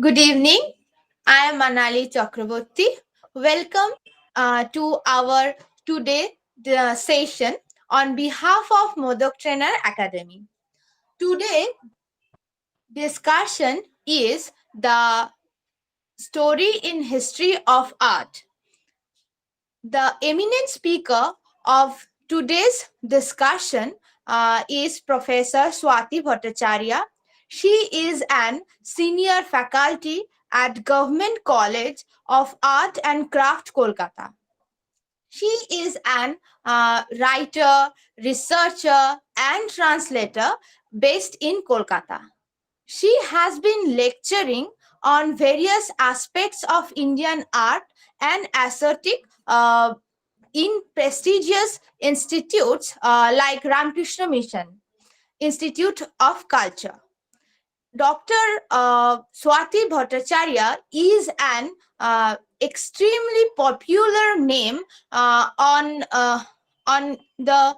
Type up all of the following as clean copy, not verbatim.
Good evening. I am Manali Chakraborty. Welcome to our today session on behalf of Modak Trainer Academy. Today discussion is the story in history of art. The eminent speaker of today's discussion is Professor Swati Bhattacharya. She is an senior faculty at Government College of Art and Craft, Kolkata. She is an writer, researcher, and translator based in Kolkata. She has been lecturing on various aspects of Indian art and aesthetic in prestigious institutes like Ramakrishna Mission Institute of Culture. Dr. Swati Bhattacharya is an extremely popular name on the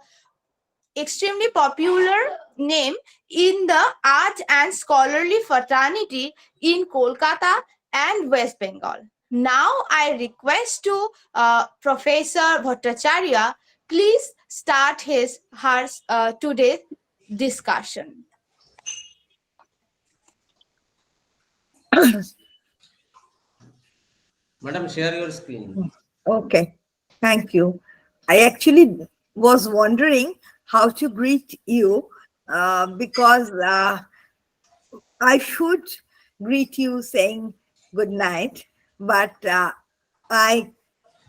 extremely popular name in the art and scholarly fraternity in Kolkata and West Bengal. Now I request to Professor Bhattacharya, please start her today's discussion. Madam, share your screen. Okay, thank you. I actually was wondering how to greet you because I should greet you saying good night, but I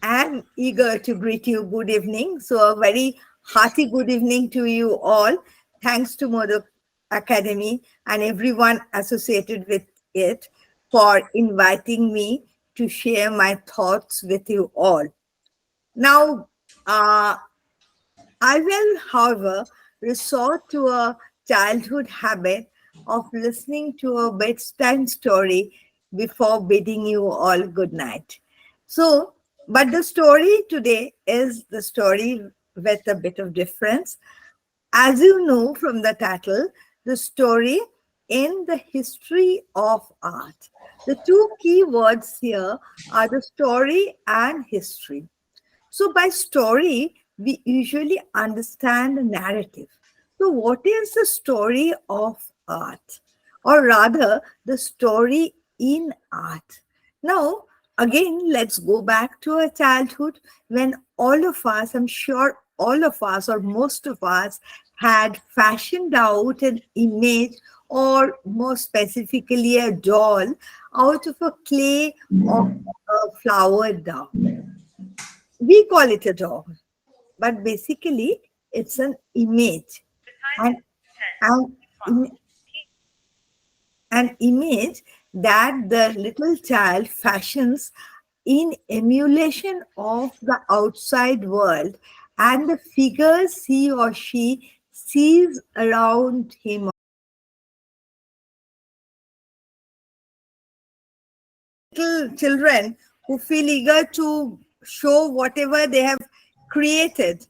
am eager to greet you good evening. So, a very hearty good evening to you all. Thanks to Modak Academy and everyone associated with it for inviting me to share my thoughts with you all. Now, I will, however, resort to a childhood habit of listening to a bedtime story before bidding you all good night. So, but the story today is the story with a bit of difference. As you know from the title, the story in the history of art. The two key words here are the story and history. So, by story, we usually understand a narrative. So, what is the story of art? Or rather, the story in art? Now, again, let's go back to our childhood when all of us, I'm sure all of us, or most of us, had fashioned out an image, or more specifically, a doll out of a clay or a flower doll. We call it a doll, but basically it's an image, and an, im- an image that the little child fashions in emulation of the outside world and the figures he or she sees around him. Little children who feel eager to show whatever they have created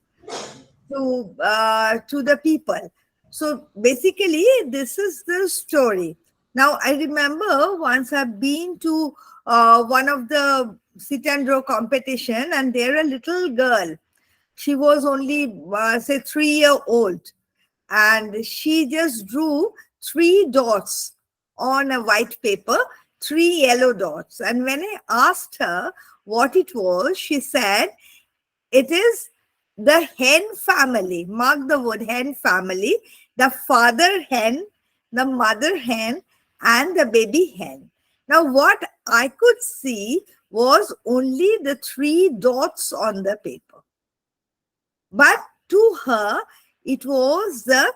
to the people. So basically, this is the story. Now I remember once I've been to one of the sit and draw competition, and there a little girl. She was only say 3 year old, and she just drew three dots on a white paper, three yellow dots. And when I asked her what it was, she said it is the hen family. Mark the word hen family. The father hen, the mother hen, and the baby hen. Now, what I could see was only the three dots on the paper. But to her, it was the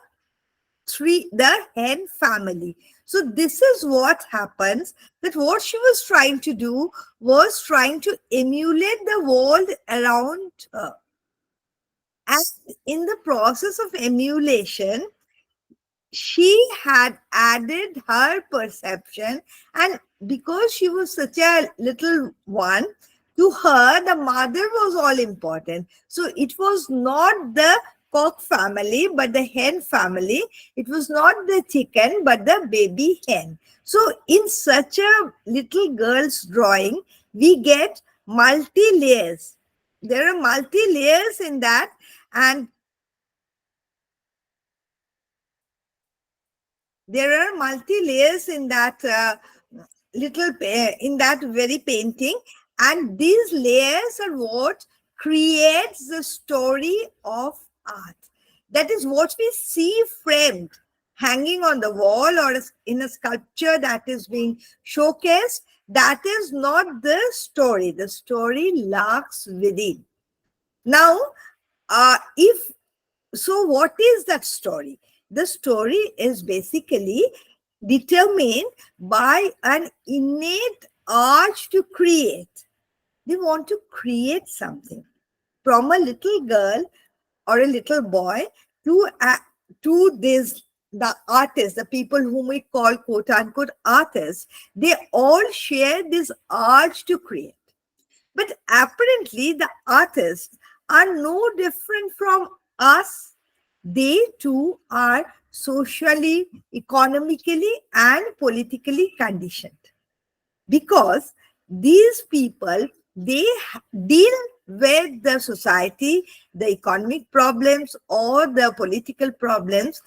hen family. So this is what happens, that what she was trying to do was trying to emulate the world around her. And in the process of emulation, she had added her perception, and because she was such a little one, to her the mother was all important. So it was not the cock family, but the hen family. It was not the chicken, but the baby hen. So in such a little girl's drawing, we get multi-layers. There are multi-layers in that, and there are multi-layers in that in that very painting, and these layers are what creates the story of art. That is what we see framed, hanging on the wall, or in a sculpture that is being showcased. That is not the story. The story lurks within. Now, if so, what is that story? The story is basically determined by an innate urge to create. They want to create something. From a little girl or a little boy to this, the artists, the people whom we call quote unquote artists, they all share this urge to create. But apparently, the artists are no different from us. They too are socially, economically, and politically conditioned, because these people, they deal with the society, the economic problems or the political problems,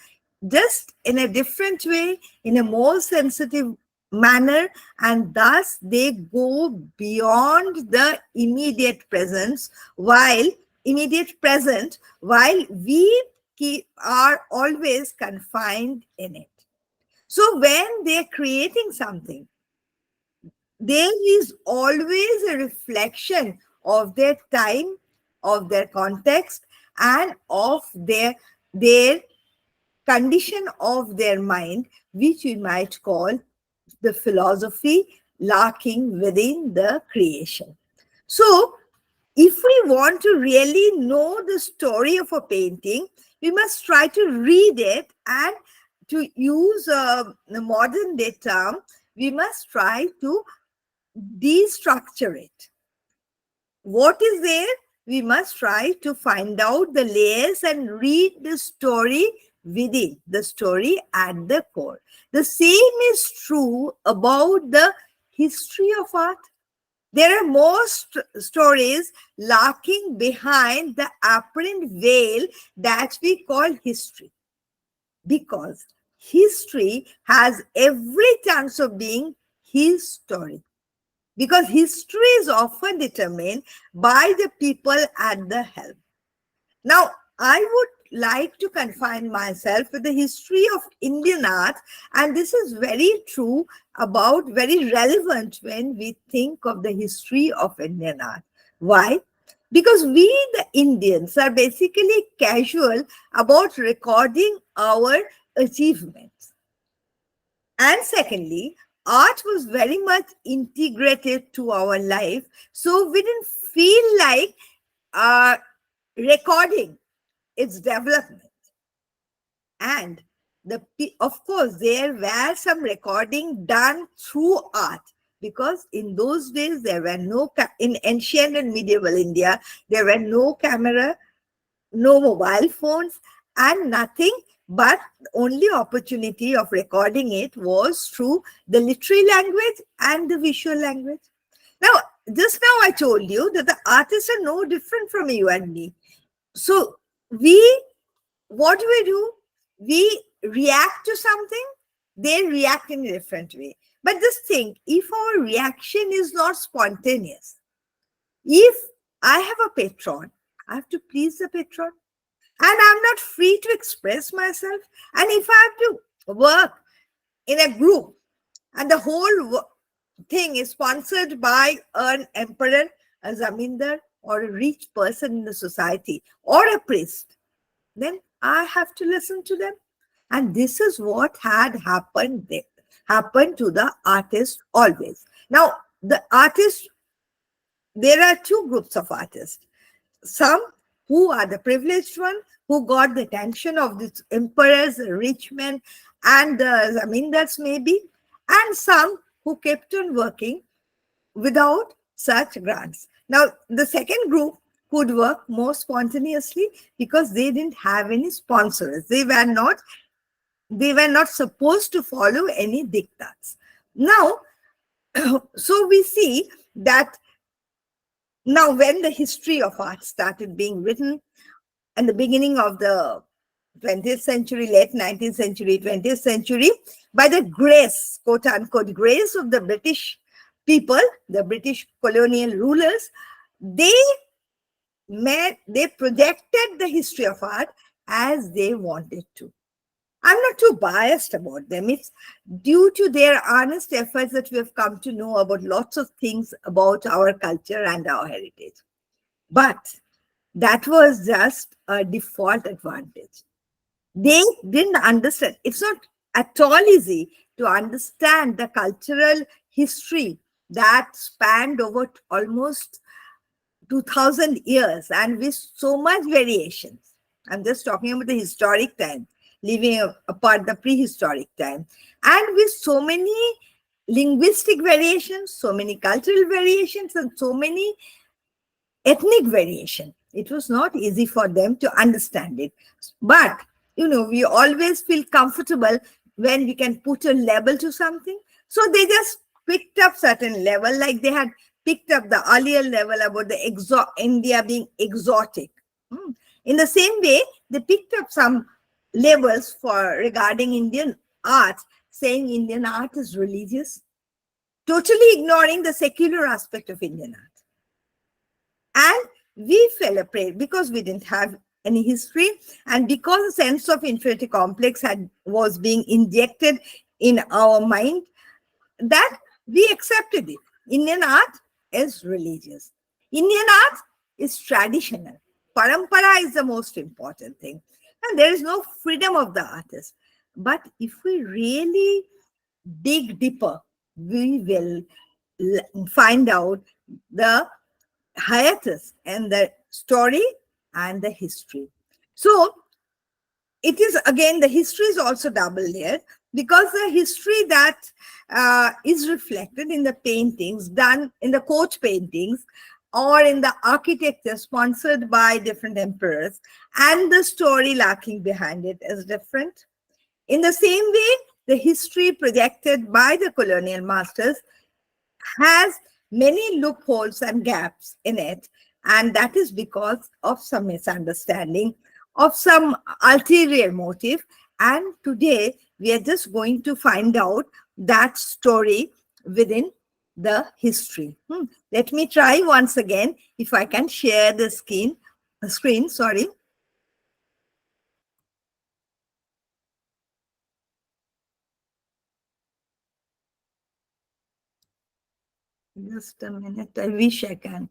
just in a different way, in a more sensitive manner, and thus they go beyond the immediate present, while we are always confined in it. So when they're creating something, there is always a reflection of their time, of their context, and of their condition of their mind, which we might call the philosophy lurking within the creation. So, if we want to really know the story of a painting, we must try to read it, and to use a modern day term, we must try to destructure it. What is there? We must try to find out the layers and read the story within, the story at the core. The same is true about the history of art. There are more stories lurking behind the apparent veil that we call history, because history has every chance of being his story, because history is often determined by the people at the helm. Now, I would like to confine myself with the history of Indian art, and this is very true about, very relevant when we think of the history of Indian art. Why? Because we, the Indians, are basically casual about recording our achievements. And secondly, art was very much integrated to our life, so we didn't feel like recording its development. And of course, there were some recording done through art, because in those days there were no in ancient and medieval India, there were no camera, no mobile phones, and nothing, but the only opportunity of recording it was through the literary language and the visual language. Now, just now I told you that the artists are no different from you and me. So what do? We react to something, they react in a different way. But just think, if our reaction is not spontaneous, if I have a patron, I have to please the patron, and I'm not free to express myself. And if I have to work in a group and the whole thing is sponsored by an emperor, a zamindar, or a rich person in the society, or a priest, then I have to listen to them. And this is what had happened there, happened to the artist always. Now, the artists, there are two groups of artists. Some who are the privileged one, who got the attention of the emperors, the rich men, and the zamindars maybe, and some who kept on working without such grants. Now, the second group, could work more spontaneously because they didn't have any sponsors. They were not supposed to follow any diktats. Now, so we see that now when the history of art started being written in the beginning of the 20th century, late 19th century, 20th century, by the grace, quote unquote, grace of the British people, the British colonial rulers, they projected the history of art as they wanted to. I'm not too biased about them. It's due to their honest efforts that we have come to know about lots of things about our culture and our heritage. But that was just a default advantage. They didn't understand. It's not at all easy to understand the cultural history that spanned over almost 2000 years and with so much variations. I'm just talking about the historic time, leaving apart the prehistoric time, and with so many linguistic variations, so many cultural variations, and so many ethnic variation. It was not easy for them to understand it. But, we always feel comfortable when we can put a label to something. So they just picked up certain level, like they had picked up the earlier level about the India being exotic. In the same way, they picked up some labels for regarding Indian art, saying Indian art is religious, totally ignoring the secular aspect of Indian art. And we fell a prey because we didn't have any history, and because a sense of inferiority complex was being injected in our mind, that we accepted it. Indian art is religious. Indian art is traditional. Parampara is the most important thing. And there is no freedom of the artist. But if we really dig deeper, we will find out the hiatus and the story and the history. So it is, again, the history is also double layered, because the history that is reflected in the paintings done in the court paintings or in the architecture sponsored by different emperors, and the story lacking behind it is different. In the same way, the history projected by the colonial masters has many loopholes and gaps in it, and that is because of some misunderstanding, of some ulterior motive. And today we are just going to find out that story within the history. Let me try once again if I can share the screen. Sorry. Just a minute. I wish I can.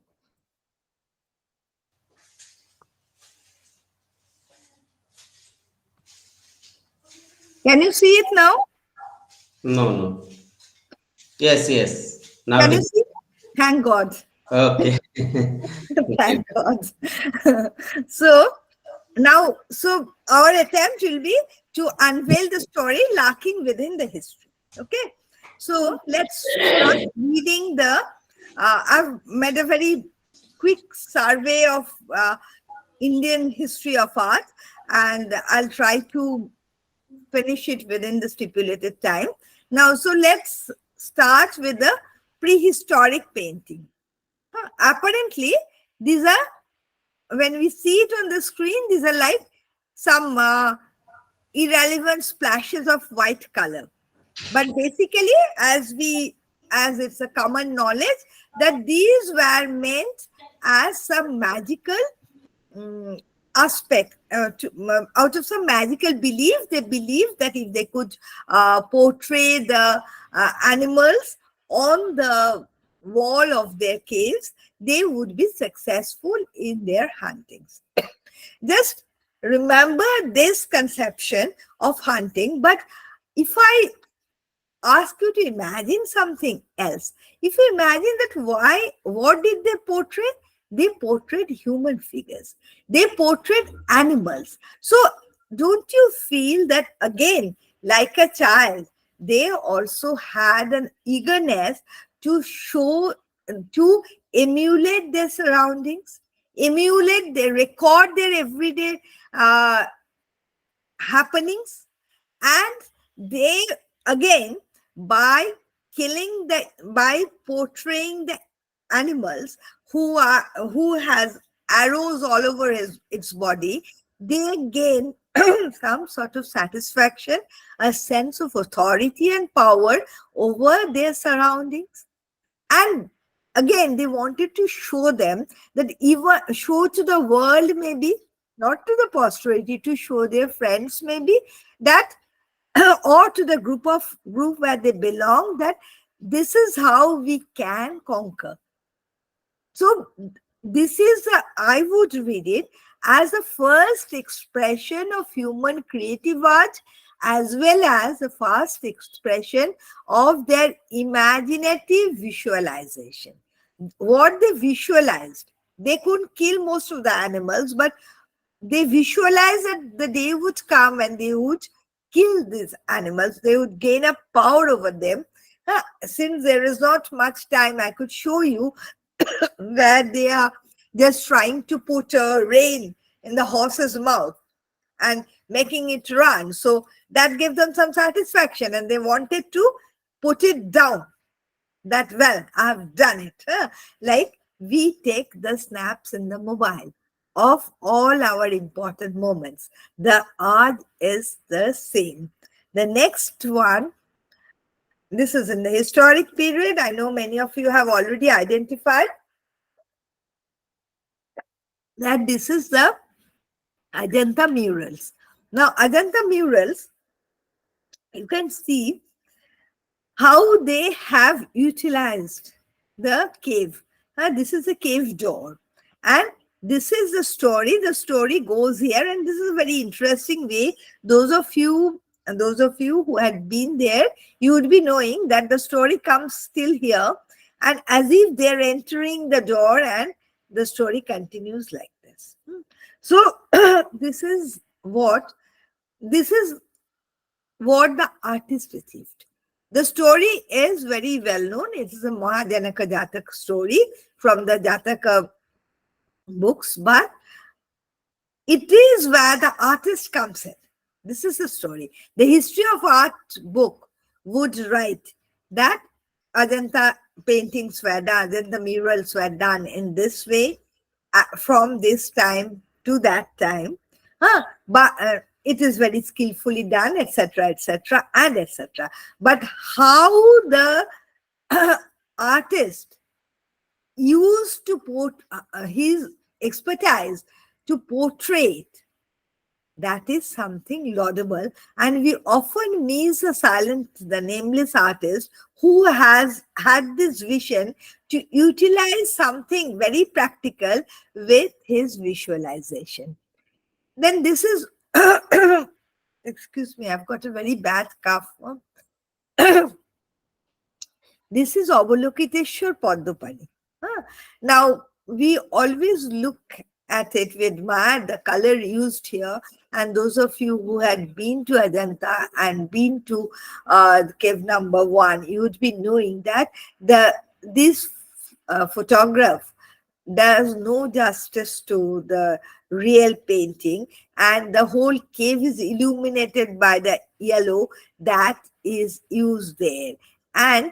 Can you see it now? No. Yes. Now Can it you is. see? Thank God. Okay. Thank God. So now, our attempt will be to unveil the story lacking within the history. Okay. So let's start reading I've made a very quick survey of Indian history of art, and I'll try to finish it within the stipulated time. Now, so let's start with the prehistoric painting. Apparently, these are, when we see it on the screen, these are like some irrelevant splashes of white color. But basically, as it's a common knowledge, that these were meant as some magical aspect, out of some magical belief. They believed that if they could portray the animals on the wall of their caves, they would be successful in their huntings. Just remember this conception of hunting. But if I ask you to imagine something else, if you imagine that, what did they portray? They portrayed human figures. They portrayed animals. So don't you feel that, again, like a child, they also had an eagerness to emulate their surroundings? emulate, they record their everyday uh, happenings, and they again, by by portraying the animals who has arrows all over its body, they gain some sort of satisfaction, a sense of authority and power over their surroundings. And again, they wanted to show them that, even show to the world, maybe not to the posterity, to show their friends maybe, that or to the group where they belong, that this is how we can conquer. So this is I would read it as the first expression of human creative art, as well as the first expression of their imaginative visualization. What they visualized, they couldn't kill most of the animals, but they visualized that the day would come when they would kill these animals. They would gain a power over them. Since there is not much time, I could show you where they are just trying to put a rein in the horse's mouth and making it run. So that gave them some satisfaction, and they wanted to put it down. That, well, I've done it. Like we take the snaps in the mobile of all our important moments. The art is the same. The next one, this is in the historic period. I know many of you have already identified that this is the Ajanta murals. Now, Ajanta murals, you can see how they have utilized the cave. This is a cave door, and this is the story. The story goes here, and this is a very interesting way. Those of you who had been there, you would be knowing that the story comes still here, and as if they're entering the door, and the story continues like this. So this is what the artist achieved. The story is very well known. It is a Mahajanaka Jatak story from the Jataka books, but it is where the artist comes in. This is the story. The history of art book would write that Ajanta paintings were done, Ajanta murals were done in this way, from this time to that time. But it is very skillfully done, etc., etc., and etc. But how the artist used to put his expertise to portray it, that is something laudable. And we often miss the nameless artist who has had this vision to utilize something very practical with his visualization. Then this is, excuse me, I've got a very bad cough. This is Avalokiteshwar Padmapani. Now, we always look at it, we admire the color used here. And those of you who had been to Ajanta and been to cave number 1, you would be knowing that this photograph does no justice to the real painting, and the whole cave is illuminated by the yellow that is used there. And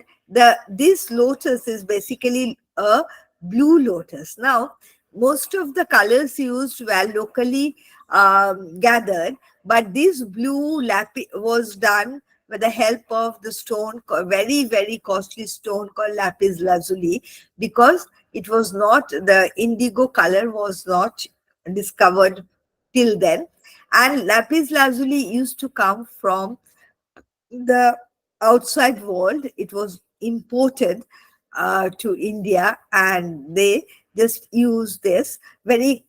this lotus is basically a blue lotus. Now, most of the colors used were locally gathered, but this blue lapis was done with the help of the stone, very, very costly stone called lapis lazuli, because it was not, the indigo color was not discovered till then. And lapis lazuli used to come from the outside world. It was imported to India, and they just use this very,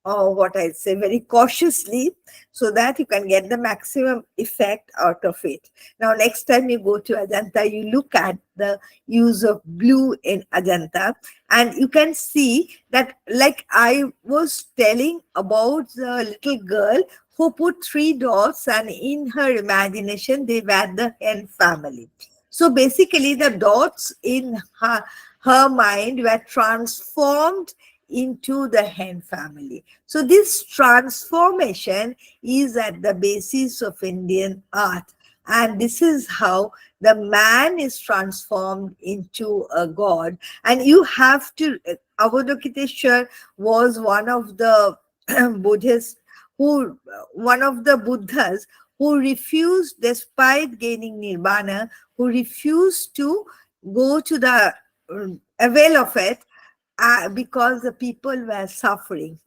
very cautiously, so that you can get the maximum effect out of it. Now, next time you go to Ajanta, you look at the use of blue in Ajanta, and you can see that, like I was telling about the little girl who put 3 dots, and in her imagination, they were the hen family. So basically, the dots in her mind were transformed into the hen family. So this transformation is at the basis of Indian art. And this is how the man is transformed into a god. And you have to, Avalokiteshvar was one of the Buddhists who, one of the Buddhas who refused, despite gaining nirvana, who refused to go to the avail of it, because the people were suffering.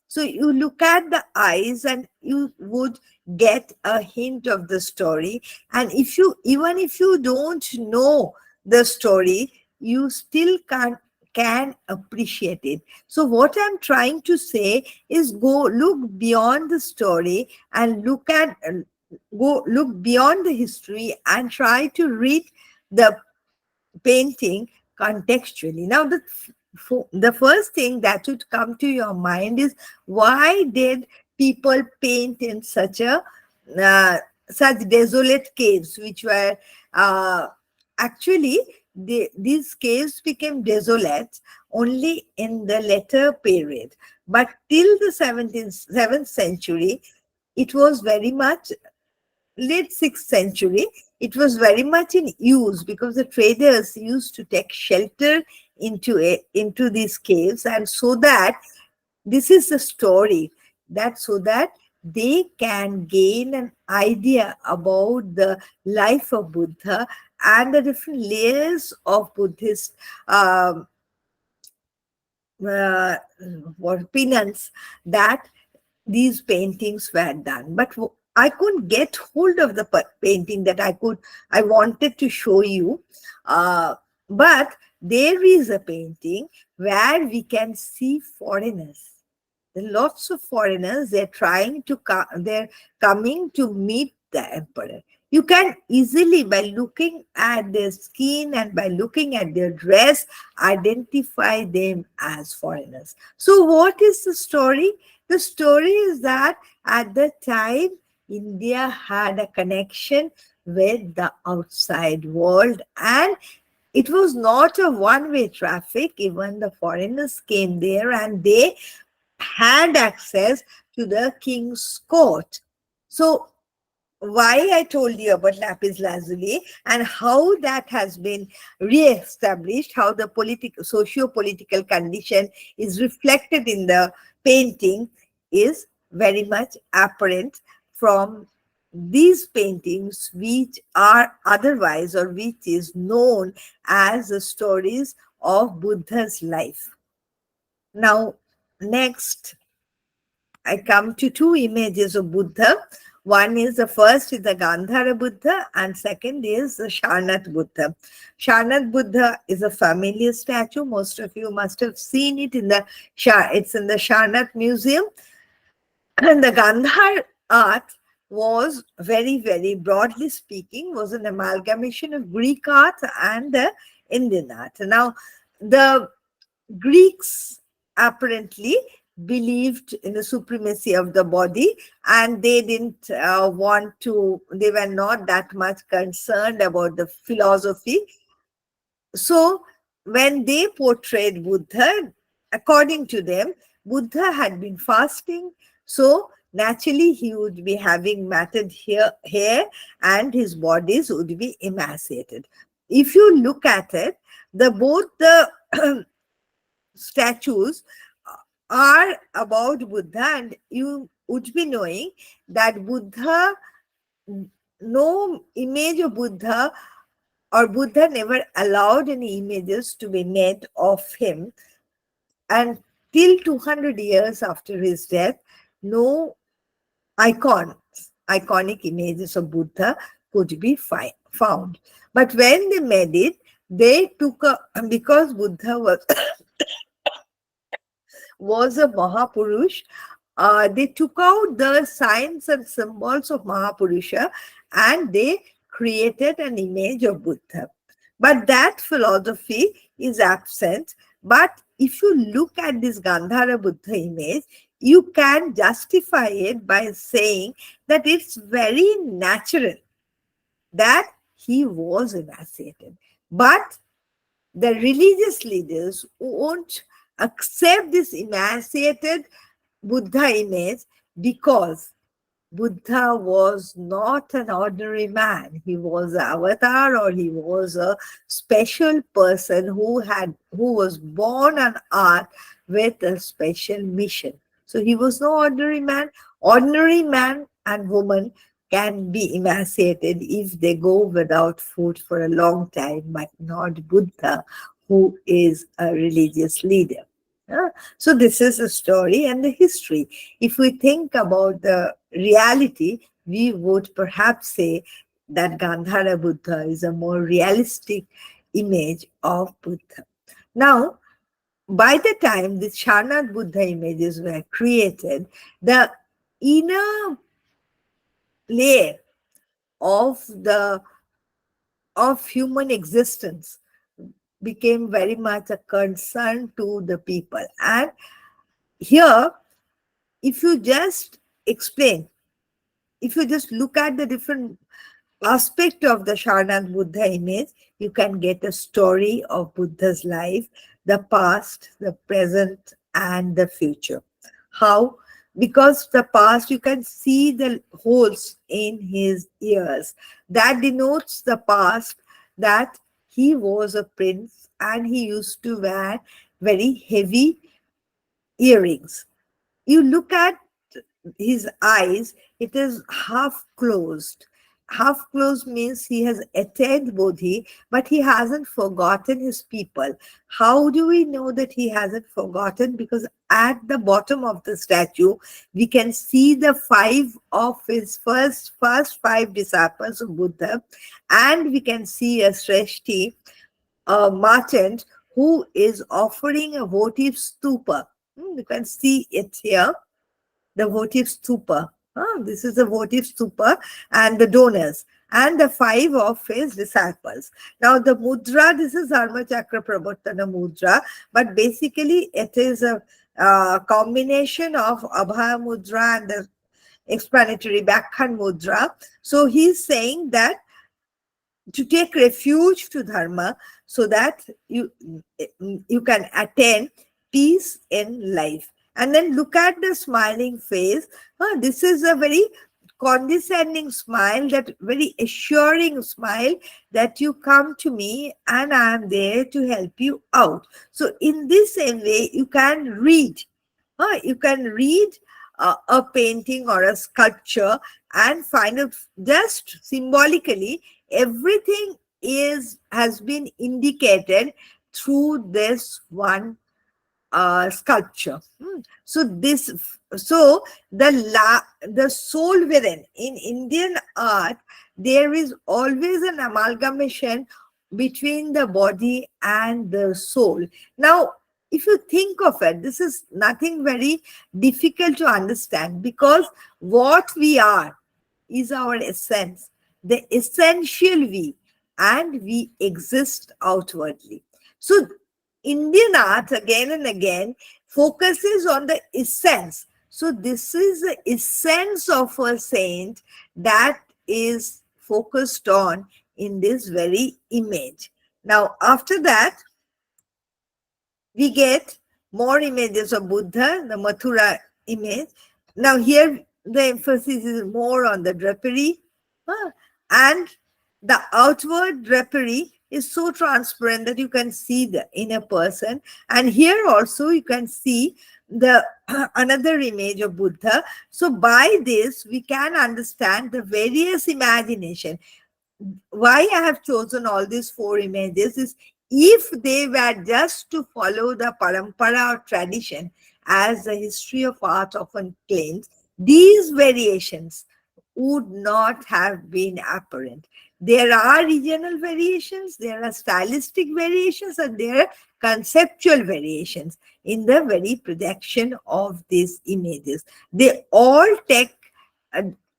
So you look at the eyes and you would get a hint of the story. And if you, even if you don't know the story, you still can appreciate it. So what I'm trying to say is, go look beyond the story and go look beyond the history and try to read the painting contextually. Now, the first thing that would come to your mind is, why did people paint in uh, such desolate caves, which were actually, these caves became desolate only in the later period, but till the 7th century, it was very much, late 6th century, it was very much in use, because the traders used to take shelter into these caves. And so that, this is the story, that so that they can gain an idea about the life of Buddha and the different layers of Buddhist um, uh, penance that these paintings were done. But I couldn't get hold of the painting that I wanted to show you. But there is a painting where we can see foreigners. There are lots of foreigners. They're coming to meet the emperor. You can easily, by looking at their skin and by looking at their dress, identify them as foreigners. So what is the story? The story is that at the time, India had a connection with the outside world, and it was not a one-way traffic. Even the foreigners came there and they had access to the king's court. So why I told you about lapis lazuli and how that has been re-established, how the socio-political condition is reflected in the painting, is very much apparent from these paintings, which are otherwise, or which is known as the stories of Buddha's life. Now, next, I come to two images of Buddha. One is, the first is the Gandhara Buddha, and second is the Sharnath Buddha. Sharnath Buddha is a familiar statue. Most of you must have seen it it's in the Sharnath Museum. And the Gandhar art was very, very broadly speaking, was an amalgamation of Greek art and the Indian art. Now, the Greeks apparently believed in the supremacy of the body, and they didn't they were not that much concerned about the philosophy. So when they portrayed Buddha, according to them, Buddha had been fasting. So naturally he would be having matted hair and his bodies would be emaciated. If you look at it, both the statues are about Buddha, and you would be knowing that Buddha, no image of Buddha, or Buddha never allowed any images to be made of him. And till 200 years after his death, no iconic images of Buddha could be found. But when they made it, they took because Buddha was a Mahapurush, they took out the signs and symbols of Mahapurusha and they created an image of Buddha. But that philosophy is absent. But if you look at this Gandhara Buddha image, you can justify it by saying that it's very natural that he was emaciated. But the religious leaders won't accept this emaciated Buddha image because Buddha was not an ordinary man. He was an avatar, or he was a special person who was born on earth with a special mission. So he was no ordinary man. Ordinary man and woman can be emaciated if they go without food for a long time, but not Buddha, who is a religious leader. So this is the story and the history. If we think about the reality, we would perhaps say that Gandhara Buddha is a more realistic image of Buddha. Now, by the time the Sharnath Buddha images were created, the inner layer of the of human existence became very much a concern to the people. And here, if you just explain, if you just look at the different aspect of the Sharnath Buddha image, you can get a story of Buddha's life, the past, the present, and the future. How? Because the past, you can see the holes in his ears. That denotes the past, that he was a prince and he used to wear very heavy earrings. You look at his eyes, it is half closed. Half closed means he has attained Bodhi, but he hasn't forgotten his people. How do we know that he hasn't forgotten? Because at the bottom of the statue, we can see the five of his first five disciples of Buddha, and we can see a Shreshti, a merchant, who is offering a votive stupa. You can see it here, the votive stupa. This is the votive stupa and the donors and the five of his disciples. Now the mudra, this is Dharma Chakra Pravartana mudra, but basically it is a combination of Abhaya mudra and the explanatory Bhakhan mudra. So he's saying that to take refuge to dharma so that you can attain peace in life. And then look at the smiling face. This is a very condescending smile, that very assuring smile that you come to me and I am there to help you out. So in this same way, you can read. You can read a painting or a sculpture and find out just symbolically everything has been indicated through this one sculpture. So the soul within, in Indian art, there is always an amalgamation between the body and the soul. Now, if you think of it, this is nothing very difficult to understand, because what we are is our essence, the essential we, and we exist outwardly. So Indian art again and again focuses on the essence. So this is the essence of a saint that is focused on in this very image. Now, after that, we get more images of Buddha, the Mathura image. Now here the emphasis is more on the drapery, and the outward drapery is so transparent that you can see the inner person. And here also you can see the another image of Buddha. So by this we can understand the various imagination. Why I have chosen all these four images is, if they were just to follow the parampara or tradition, as the history of art often claims, these variations would not have been apparent. There are regional variations, there are stylistic variations, and there are conceptual variations in the very projection of these images. They all take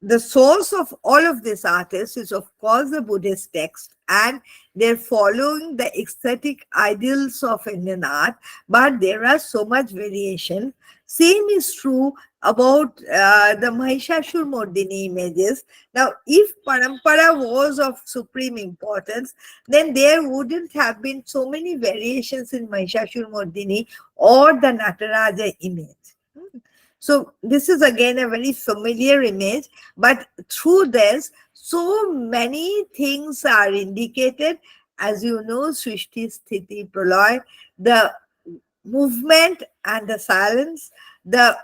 the source of all of these artists is, of course, the Buddhist text, and they're following the aesthetic ideals of Indian art, but there are so much variation. Same is true about the Mahishashur Mordini images. Now, if Parampara was of supreme importance, then there wouldn't have been so many variations in Mahishashur Mordini or the Nataraja image. So this is again a very familiar image, but through this, so many things are indicated. As you know, Srishti, Sthiti, Pralay, the movement and the silence, that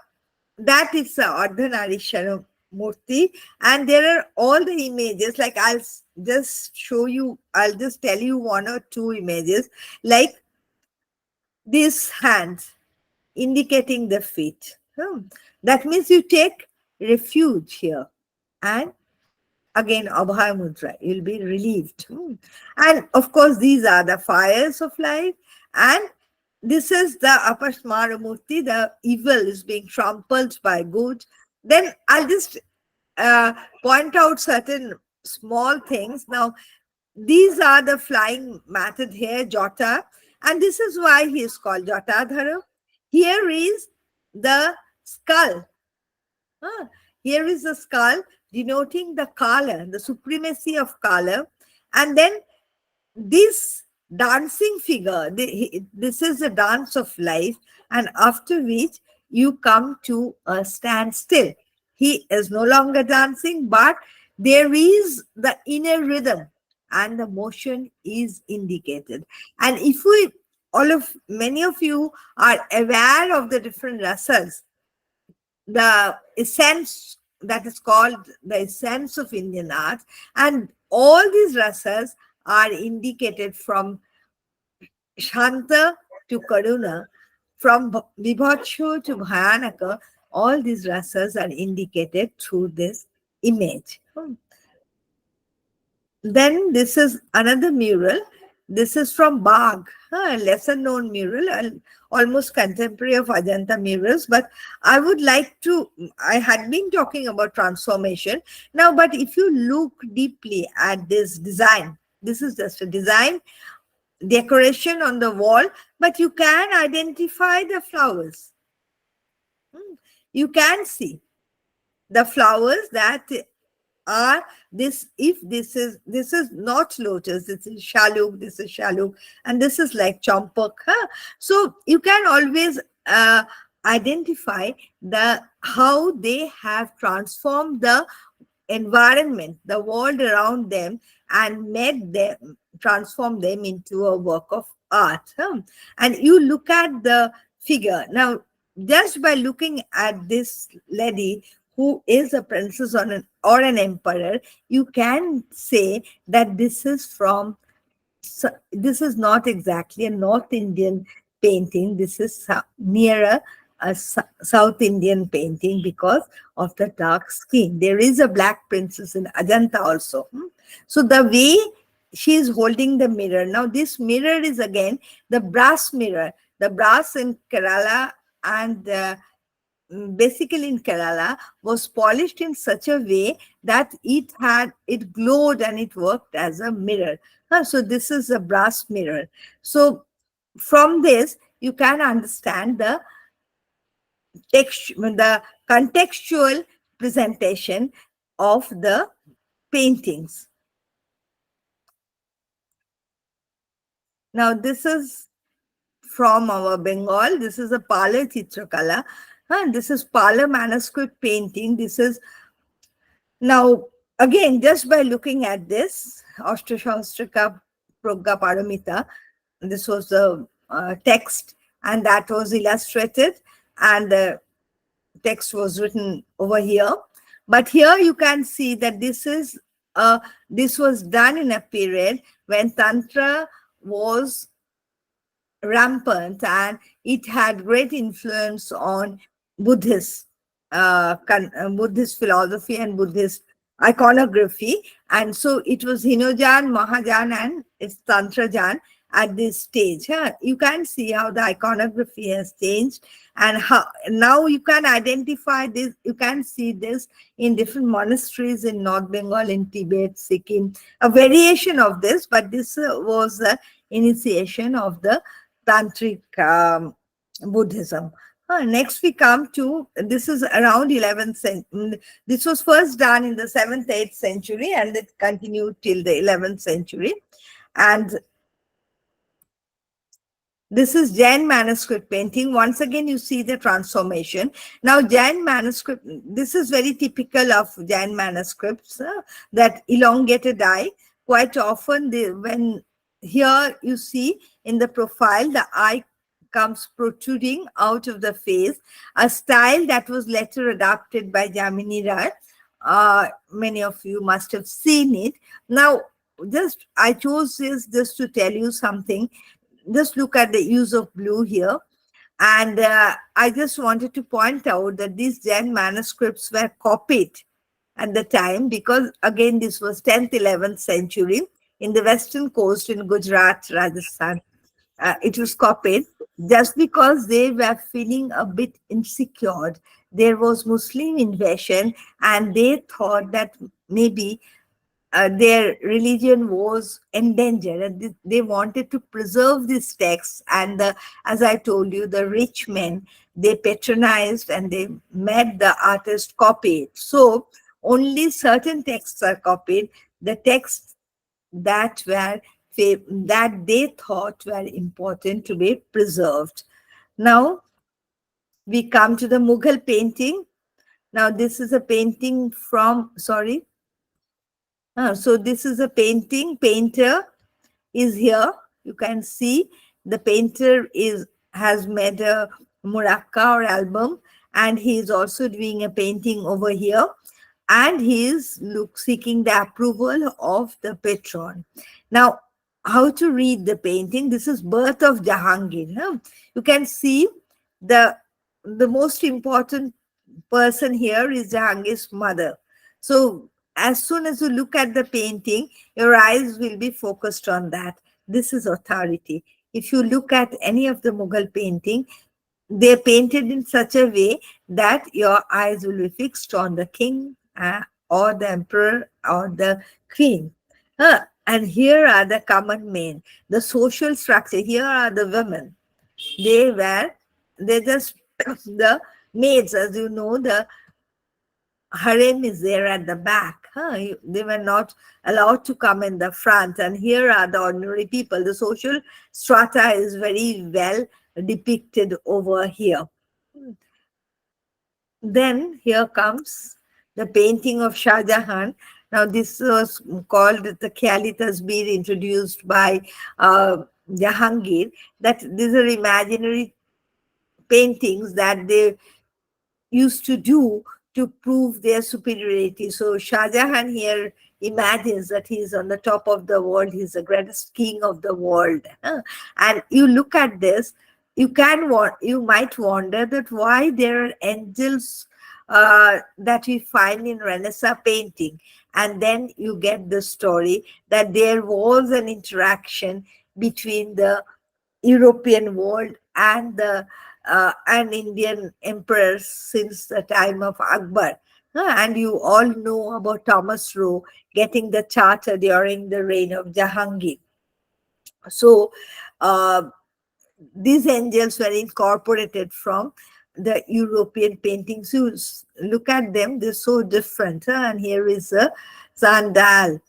is the Ardhanarishara Murti. And there are all the images, like just show you, I'll just tell you one or two images, like these hands indicating the feet. That means you take refuge here. And again, Abhaya Mudra, you'll be relieved. And of course, these are the fires of life. And this is the Apasmara Murti, the evil is being trampled by good. Then I'll just point out certain small things. Now, these are the flying matted here, Jota. And this is why he is called Jotadhara. Here is the skull. Here is the skull denoting the Kala, the supremacy of Kala. And then this dancing figure, this is the dance of life. And after which you come to a standstill. He is no longer dancing, but there is the inner rhythm and the motion is indicated. And if many of you are aware of the different rasas, the essence that is called the essence of Indian art, and all these rasas are indicated from Shanta to Karuna, from Vibhatsho to Bhayanaka. All these rasas are indicated through this image. Then this is another mural. This is from Bagh, a lesser known mural, almost contemporary of Ajanta murals. But I would like to, I had been talking about transformation now, but if you look deeply at this design, this is just a design, decoration on the wall, but you can identify the flowers. You can see the flowers that are this. If this is not lotus, this is shaluk, and this is like champak. So you can always identify how they have transformed the environment, the world around them, and transform them into a work of art. And you look at the figure now, just by looking at this lady who is a princess or an emperor, you can say that this is not exactly a North Indian painting. This is nearer a South Indian painting because of the dark skin. There is a black princess in Ajanta also. So the way she is holding the mirror. Now this mirror is again the brass mirror. The brass in Kerala and basically in Kerala was polished in such a way that it glowed and it worked as a mirror. So this is a brass mirror. So from this you can understand the contextual presentation of the paintings. Now this is from our Bengal. This is a Pala Chitrakala. This is Pala manuscript painting. This is now again, just by looking at this, Ashtashastrika Progga Paramita, this was the text, and that was illustrated, and the text was written over here. But here you can see that this was done in a period when Tantra was rampant and it had great influence on Buddhist philosophy and Buddhist iconography. And so it was Hinojan, Mahajan, and it's Tantrajan. at this stage. Huh? You can see how the iconography has changed, and how now you can identify this. You can see this in different monasteries in North Bengal, in Tibet, Sikkim, a variation of this, but this was the initiation of the Tantric Buddhism. Next, we come to this is around 11th century. This was first done in the 7th, 8th century, and it continued till the 11th century. And this is Jain manuscript painting. Once again, you see the transformation. Now, Jain manuscript, this is very typical of Jain manuscripts, that elongated eye. Quite often, when here you see in the profile, the eye comes protruding out of the face, a style that was later adopted by Jamini Rai. Many of you must have seen it. Now, I chose this just to tell you something. Just look at the use of blue here. And I just wanted to point out that these Jain manuscripts were copied at the time, because again, this was 10th, 11th century in the western coast in Gujarat, Rajasthan. It was copied just because they were feeling a bit insecure. There was Muslim invasion, and they thought that maybe their religion was endangered, and they wanted to preserve these texts. And as I told you, the rich men, they patronized and they made the artist copy it. So only certain texts are copied, the texts that they thought were important to be preserved. Now we come to the Mughal painting. Now this is a painting from, sorry, so this is a painting. Painter is here. You can see the painter has made a muraka or album, and he is also doing a painting over here, and he is seeking the approval of the patron. Now, how to read the painting? This is Birth of Jahangir. Huh? You can see the most important person here is Jahangir's mother. So as soon as you look at the painting, your eyes will be focused on that. This is authority. If you look at any of the Mughal painting, they're painted in such a way that your eyes will be fixed on the king or the emperor or the queen. And here are the common men, the social structure. Here are the women. They just the maids, as you know, the harem is there at the back. They were not allowed to come in the front. And here are the ordinary people. The social strata is very well depicted over here. Then here comes the painting of Shah Jahan. Now this was called the Khayali Tasbir, introduced by Jahangir. That these are imaginary paintings that they used to do to prove their superiority. So Shah Jahan here imagines that he is on the top of the world. He's the greatest king of the world. And you look at this, you might wonder that why there are angels that we find in Renaissance painting. And then you get the story that there was an interaction between the European world and Indian emperors since the time of Akbar. And you all know about Thomas Roe getting the charter during the reign of Jahangir. So these angels were incorporated from the European paintings. You look at them, they're so different. And here is a sandal.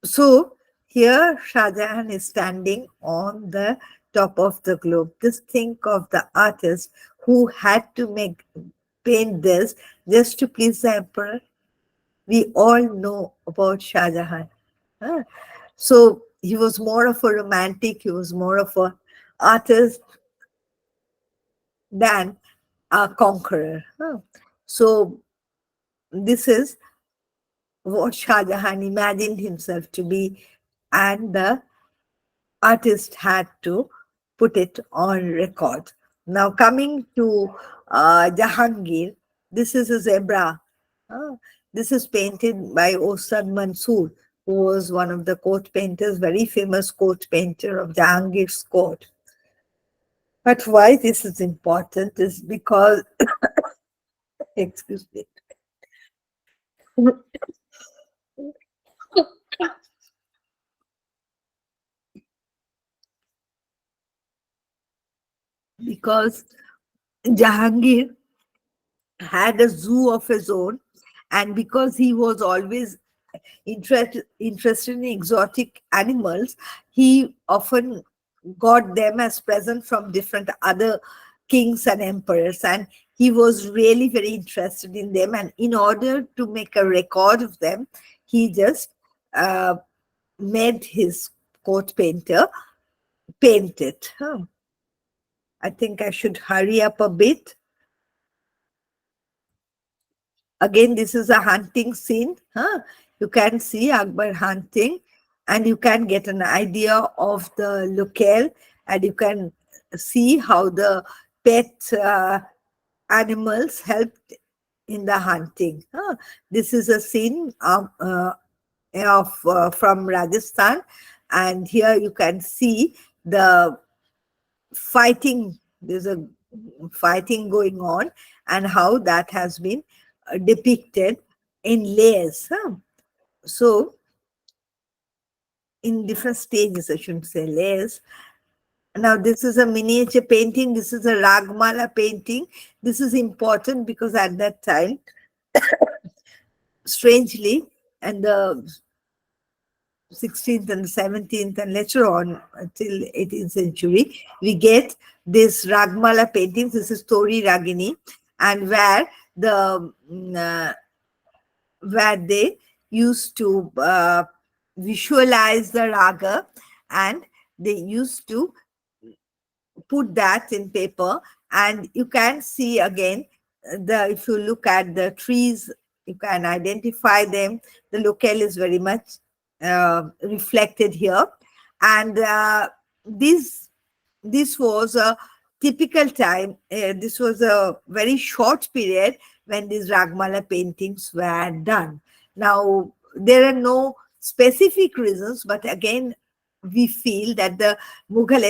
So here Shah Jahan is standing on the top of the globe. Just think of the artist who had to paint this just to please the emperor. We all know about Shah Jahan. So he was more of a romantic, he was more of an artist than a conqueror. So this is what Shah Jahan imagined himself to be, and the artist had to put it on record. Now coming to Jahangir, this is a zebra. This is painted by Ostad Mansoor. who was one of the court painters, very famous court painter of Jahangir's court. But why this is important is because, excuse me, because Jahangir had a zoo of his own, and because he was always interested in exotic animals, he often got them as present from different other kings and emperors, and he was really very interested in them. And in order to make a record of them, he just uh, made his court painter paint it. I think I should hurry up a bit. Again, this is a hunting scene. You can see Akbar hunting, and you can get an idea of the locale, and you can see how the pet animals helped in the hunting. This is a scene from Rajasthan, and here you can see the fighting. There's a fighting going on, and how that has been depicted in layers. So, in different stages, I shouldn't say layers. Now, this is a miniature painting. This is a Ragmala painting. This is important because at that time, strangely, and the 16th and 17th and later on till 18th century, we get this Ragmala paintings. This is Tori Ragini, and where they used to visualize the raga, and they used to put that in paper. And you can see again, if you look at the trees, you can identify them. The locale is very much reflected here. And this was a typical time. This was a very short period when these Ragmala paintings were done. Now, there are no specific reasons, but again, we feel that the Mughal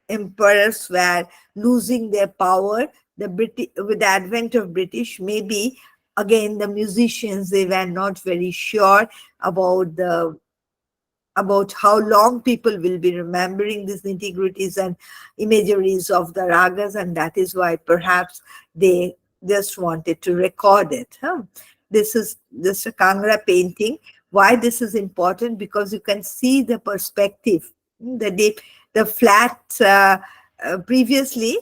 emperors were losing their power. With the advent of British, maybe again the musicians, they were not very sure about how long people will be remembering these nitty-gritties and imageries of the ragas, and that is why perhaps they just wanted to record it. This is just a Kangra painting. Why this is important? Because you can see the perspective, the flat. Previously,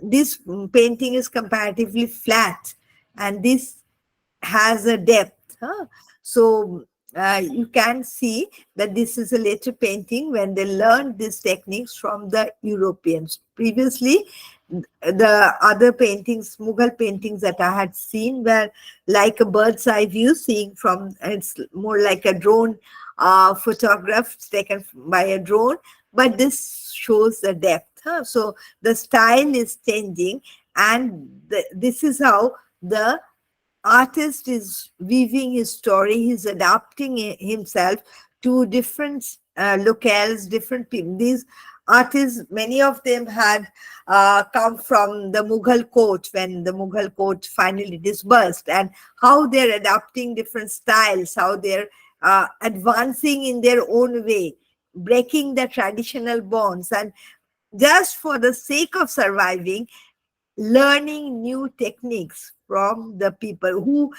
this painting is comparatively flat, and this has a depth. So you can see that this is a later painting when they learned these techniques from the Europeans. Previously, the other paintings, Mughal paintings that I had seen, were like a bird's eye view, seeing from, it's more like a drone photograph taken by a drone, but this shows the depth. So the style is changing, and this is how the artist is weaving his story. He's adapting himself to different locales, different people. These artists, many of them had come from the Mughal court when the Mughal court finally dispersed, and how they're adapting different styles, how they're advancing in their own way, breaking the traditional bonds, and just for the sake of surviving, learning new techniques from the people who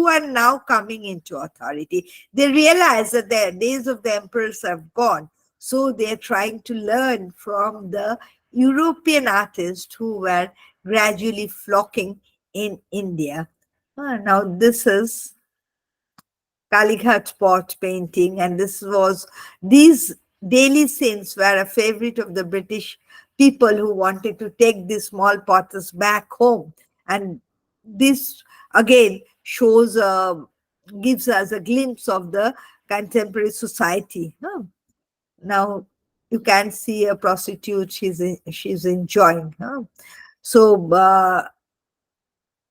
are now coming into authority. They realize that the days of the emperors have gone, so they're trying to learn from the European artists who were gradually flocking in India. Now this is Kalighat pot painting, and these daily scenes were a favorite of the British people who wanted to take these small potters back home. And this again gives us a glimpse of the contemporary society. Now you can see a prostitute, she's enjoying. So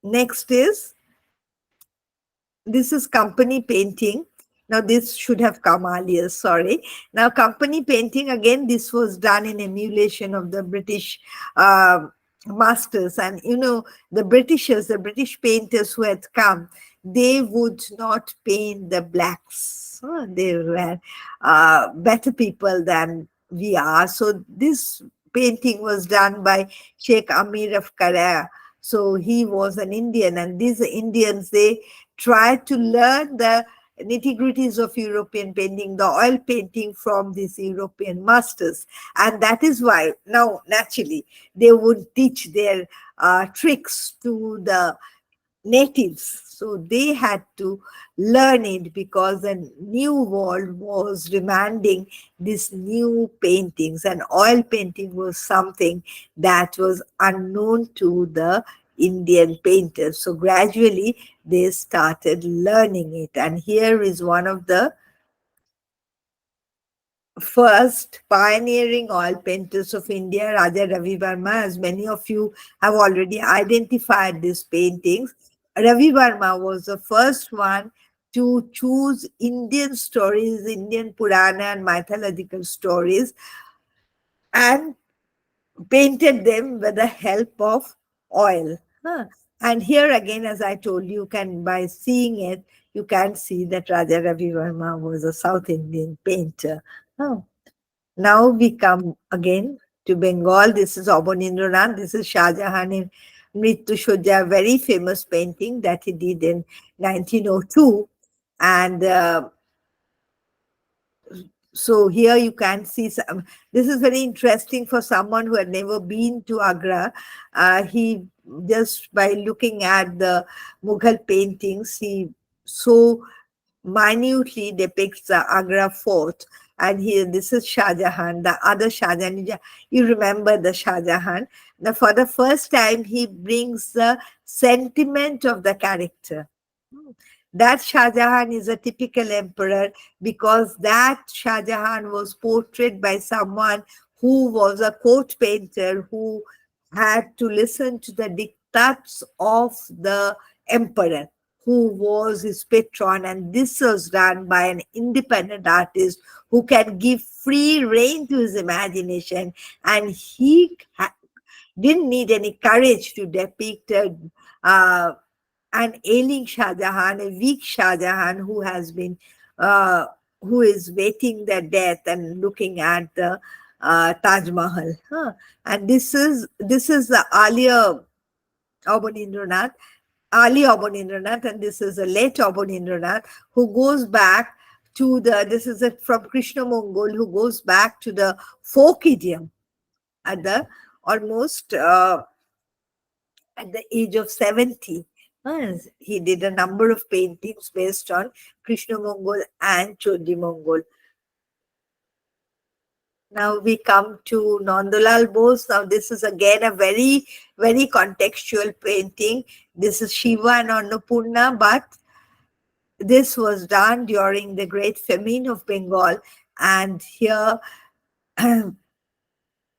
next is this is company painting. Now, this should have come earlier, sorry. Now, company painting, again, this was done in emulation of the British uh, masters. And, the Britishers, the British painters who had come, they would not paint the blacks. They were better people than we are. So, this painting was done by Sheikh Amir of Kara. So, he was an Indian, and these Indians, they tried to learn the nitty-gritties of European painting, the oil painting from these European masters. And that is why now, naturally, they would teach their tricks to the natives. So they had to learn it because the new world was demanding these new paintings, and oil painting was something that was unknown to the Indian painters. So gradually they started learning it. And here is one of the first pioneering oil painters of India, Raja Ravi Verma. As many of you have already identified these paintings, Ravi Verma was the first one to choose Indian stories, Indian Purana and mythological stories, and painted them with the help of oil. And here again, as I told you, can by seeing it, you can see that Raja Ravi Verma was a South Indian painter. Huh. Now we come again to Bengal. This is Abanindranath. This is Shah Jahan in Mrityu Shojja, very famous painting that he did in 1902. And so here you can see some. This is very interesting for someone who had never been to Agra. He just by looking at the Mughal paintings, he so minutely depicts the Agra fort. And here, this is Shah Jahan, the other Shah Jahan. You remember the Shah Jahan. Now, for the first time, he brings the sentiment of the character. That Shah Jahan is a typical emperor because that Shah Jahan was portrayed by someone who was a court painter who had to listen to the diktats of the emperor, who was his patron. And this was done by an independent artist who can give free rein to his imagination. And he didn't need any courage to depict an ailing Shah Jahan, a weak Shah Jahan who has been, who is waiting their death and looking at the Taj Mahal. And this is the earlier Abanindranath, Ali Abanindranath, and this is a late Abanindranath who goes back to this is from Krishna Mongol, who goes back to the folk idiom at the almost at the age of 70. He did a number of paintings based on Krishna Mongol and Chodri Mongol. Now we come to Nandalal Bose. Now this is again a very, very contextual painting. This is Shiva and Annapurna, but this was done during the Great Famine of Bengal. And here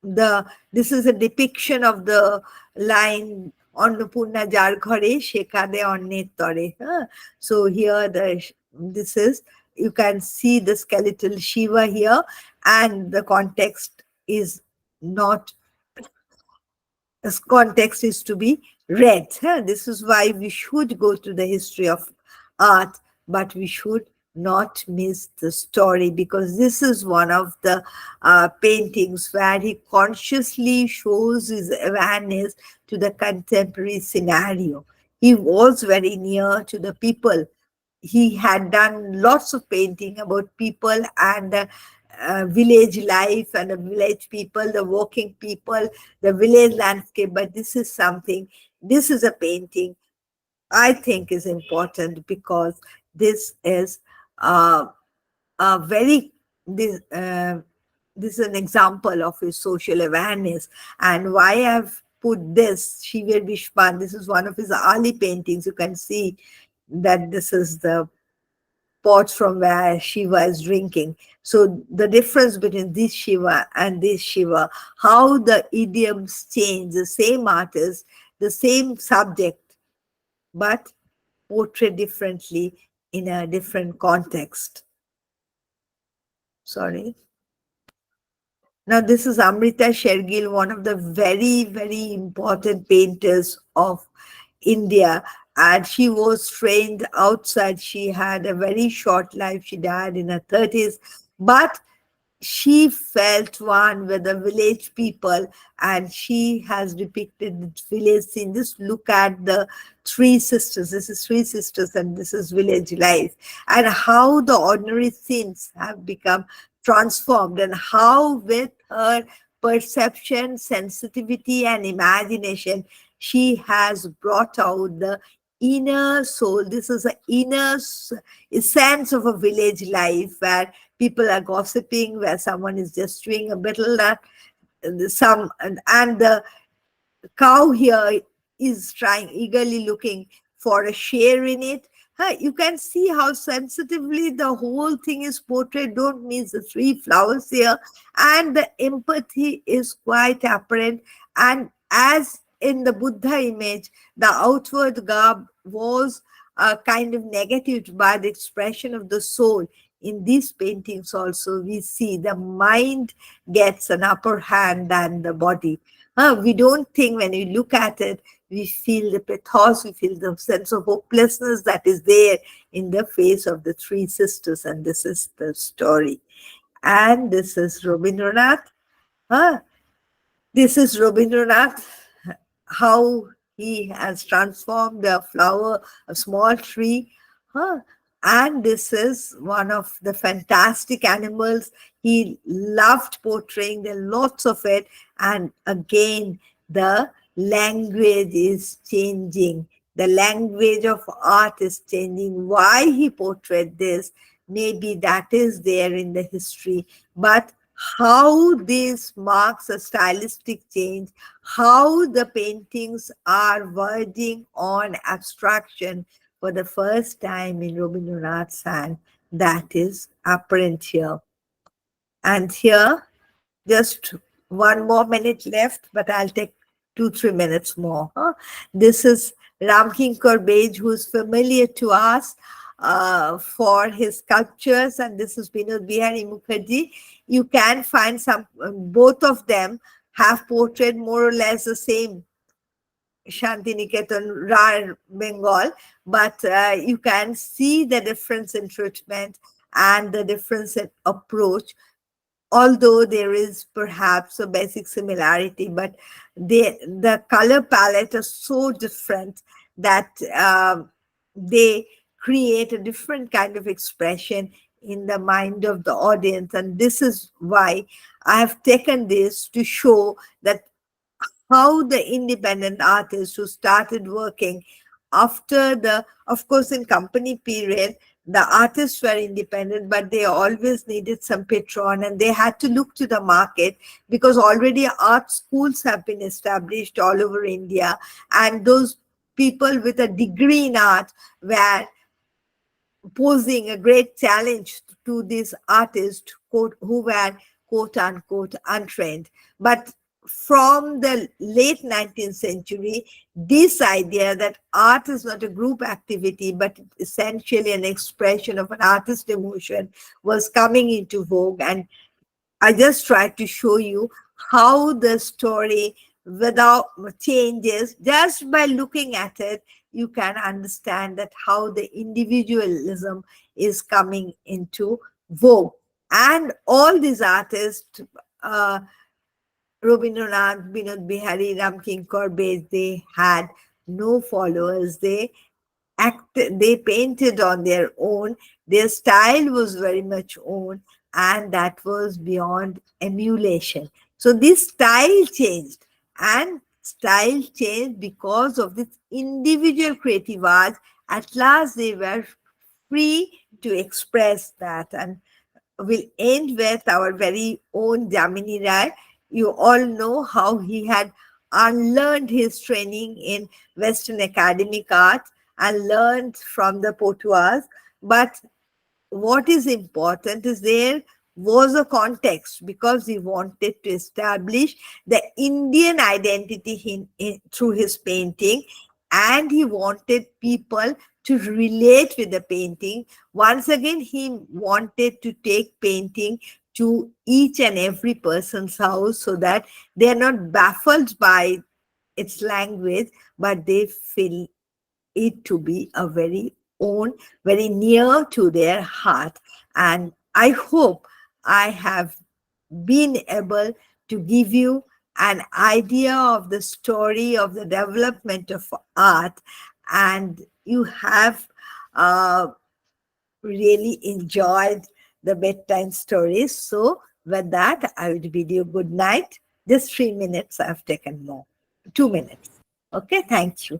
this is a depiction of the line Annapurna jar ghare shekhade onner tore. So here this is, you can see the skeletal Shiva here, and the context is not, this context is to be read. This is why we should go to the history of art, but we should not miss the story, because this is one of the paintings where he consciously shows his awareness to the contemporary scenario. He was very near to the people. He had done lots of painting about people and village life and the village people, the working people, the village landscape. But this is something, this is a painting I think is important, because this is a very, this is an example of his social awareness. And why I've put this, Shiva Vishwan, this is one of his early paintings. You can see that this is the pot from where Shiva is drinking. So the difference between this Shiva and this Shiva, how the idioms change, the same artist, the same subject, but portray differently in a different context. Sorry. Now, this is Amrita Shergill, one of the very, very important painters of India. And she was trained outside. She had a very short life. She died in her 30s. But she felt one with the village people, and she has depicted the village scene. Just look at the three sisters. This is three sisters and this is village life, and how the ordinary scenes have become transformed, and how with her perception, sensitivity and imagination she has brought out the inner soul. This is the inner essence of a village life, where people are gossiping, where someone is just doing a little some and the cow here is trying, eagerly looking for a share in it. You can see how sensitively the whole thing is portrayed. Don't miss the three flowers here. And the empathy is quite apparent. And as in the Buddha image, the outward garb was kind of negated by the expression of the soul. In these paintings also, we see the mind gets an upper hand than the body. We don't think, when we look at it, we feel the pathos, we feel the sense of hopelessness that is there in the face of the three sisters. And this is the story. And this is Rabindranath. This is Rabindranath, how he has transformed a flower, a small tree. And this is one of the fantastic animals he loved portraying. There are lots of it. And again, the language is changing. The language of art is changing. Why he portrayed this, maybe that is there in the history. But how this marks a stylistic change, how the paintings are verging on abstraction for the first time in Rabindranath's hand, that is apparent here. And here, just 1 more minute left, but I'll take 2-3 minutes more. This is Ramkinkar Bej, who is familiar to us for his sculptures, and this is Vinod Bihari Mukherjee. You can find some, both of them have portrayed more or less the same Shantiniketan, Rar, Bengal, but you can see the difference in treatment and the difference in approach, although there is perhaps a basic similarity, but the color palette is so different that they create a different kind of expression in the mind of the audience. And this is why I have taken this to show that how the independent artists who started working after the, of course, in company period, the artists were independent, but they always needed some patron, and they had to look to the market, because already art schools have been established all over India, and those people with a degree in art were posing a great challenge to these artists, quote, who were quote unquote untrained. But from the late 19th century, this idea that art is not a group activity, but essentially an expression of an artist's emotion was coming into vogue. And I just tried to show you how the story without changes, just by looking at it, you can understand that how the individualism is coming into vogue. And all these artists, Rabindranath, Vinod Bihari, Ramkinkar Bej, they had no followers. They painted on their own. Their style was very much own, and that was beyond emulation. So this style changed, and style changed because of this individual creative art. At last, they were free to express that. And we'll end with our very own Jamini Rai. You all know how he had unlearned his training in Western academic art and learned from the Potuas. But what is important is there was a context, because he wanted to establish the Indian identity through his painting, and he wanted people to relate with the painting. Once again, he wanted to take painting to each and every person's house so that they are not baffled by its language, but they feel it to be a very own, very near to their heart. And I hope I have been able to give you an idea of the story of the development of art, and you have uh, really enjoyed the bedtime stories. So with that, I will bid you good night. Just 3 minutes I've taken more. 2 minutes. Okay, thank you.